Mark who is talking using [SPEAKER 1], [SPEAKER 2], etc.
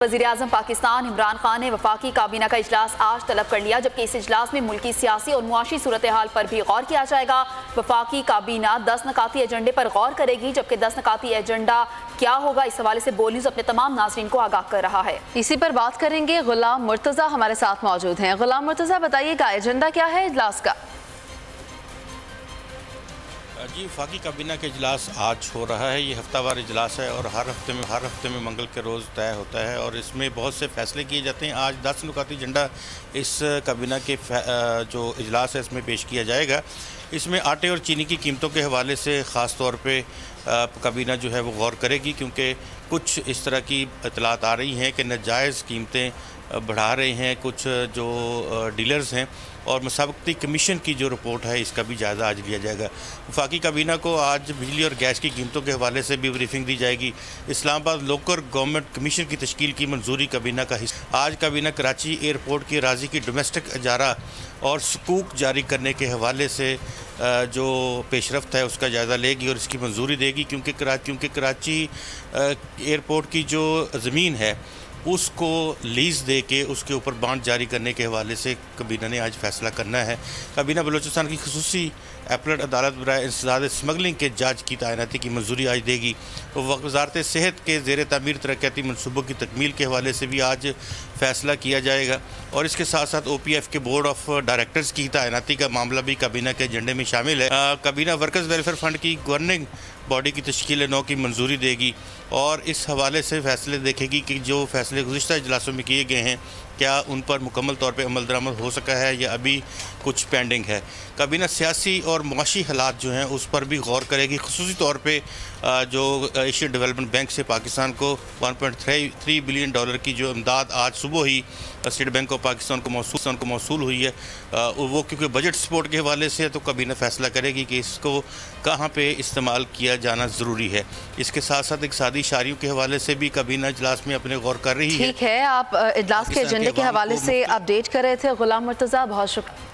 [SPEAKER 1] वज़ीर-ए-आज़म पाकिस्तान इमरान खान ने वफाकी काबीना का इजलास आज तलब कर लिया, जबकि इस इजलास में मुल्की सियासी और मुआशी सूरत हाल पर भी गौर किया जाएगा। वफाकी काबीना 10 नकाती एजेंडे पर गौर करेगी, जबकि 10 नकाती एजेंडा क्या होगा, इस हवाले से बोल न्यूज़ अपने तमाम नाज़रीन को आगाह कर रहा है। इसी पर बात करेंगे, गुलाम मुर्तज़ा हमारे साथ मौजूद हैं। गुलाम मुर्तज़ा, बताइएगा एजेंडा क्या है इजलास का?
[SPEAKER 2] जी, वफाकी काबीना का इजलास आज हो रहा है। ये हफ्तावार इजलास है और हर हफ्ते में मंगल के रोज़ तय होता है और इसमें बहुत से फैसले किए जाते हैं। आज 10 नुकाती एजेंडा इस काबीना के जो इजलास है इसमें पेश किया जाएगा। इसमें आटे और चीनी की कीमतों के हवाले से ख़ास तौर पे काबीना जो है वो गौर करेगी, क्योंकि कुछ इस तरह की इतलात आ रही हैं कि नाजायज़ कीमतें बढ़ा रहे हैं कुछ जो डीलर्स हैं, और मुसाबकती कमीशन की जो रिपोर्ट है इसका भी जायज़ा आज लिया जाएगा। वफाकी काबीना को आज बिजली और गैस की कीमतों के हवाले से भी ब्रीफिंग दी जाएगी। इस्लामाबाद लोकल गवर्नमेंट कमीशन की तश्कील की मंजूरी काबीना का हिस्सा। आज काबीना कराची एयरपोर्ट की अराजी की डोमेस्टिक इजारा और सकूक जारी करने के हवाले से जो पेशरफ्त है उसका जायज़ा लेगी और इसकी मंजूरी देगी, क्योंकि कराची एयरपोर्ट की जो ज़मीन है उसको लीज़ दे के उसके ऊपर बॉन्ड जारी करने के हवाले से काबीना ने आज फैसला करना है। काबीना बलूचिस्तान की खुसूसी अपीलेट अदालत बराए इंसदाद स्मगलिंग के जज की तैनाती की मंजूरी आज देगी। वज़ारत सेहत के ज़ेर तामीर तरक्याती मनसूबों की तकमील के हवाले से भी आज फ़ैसला किया जाएगा और इसके साथ साथ OPF के बोर्ड ऑफ डायरेक्टर्स की तैनाती का मामला भी काबीना के एजेंडे में शामिल है। काबीना वर्कर्स वेलफेयर फ़ंड की गवर्निंग बॉडी की तश्कील 9 की मंजूरी देगी और इस हवाले से फ़ैसले देखेगी कि जो फ़ैसले गुज़िश्ता इजलासों में किए गए हैं क्या उन पर मुकम्मल तौर पे अमल दरामद हो सका है या अभी कुछ पेंडिंग है। काबीना सियासी और मुआशी हालात जो हैं उस पर भी गौर करेगी, खुसूसी तौर पे जो एशियन डेवलपमेंट बैंक से पाकिस्तान को $1.3 बिलियन की जो इमदाद आज सुबह ही स्टेट बैंक ऑफ पाकिस्तान को मौसूल हुई है, वो क्योंकि बजट सपोर्ट के हवाले से है तो काबीना फ़ैसला करेगी कि इसको कहाँ पे इस्तेमाल किया जाना ज़रूरी है। इसके साथ साथ इक़्तिसादी इशारियों के हवाले से भी काबीना इजलास में अपने गौर कर रही है।
[SPEAKER 1] ठीक है, आप इजलास के एजेंडे के हवाले से अपडेट कर रहे थे। गुलाम मुर्तज़ा, बहुत शुक्रिया।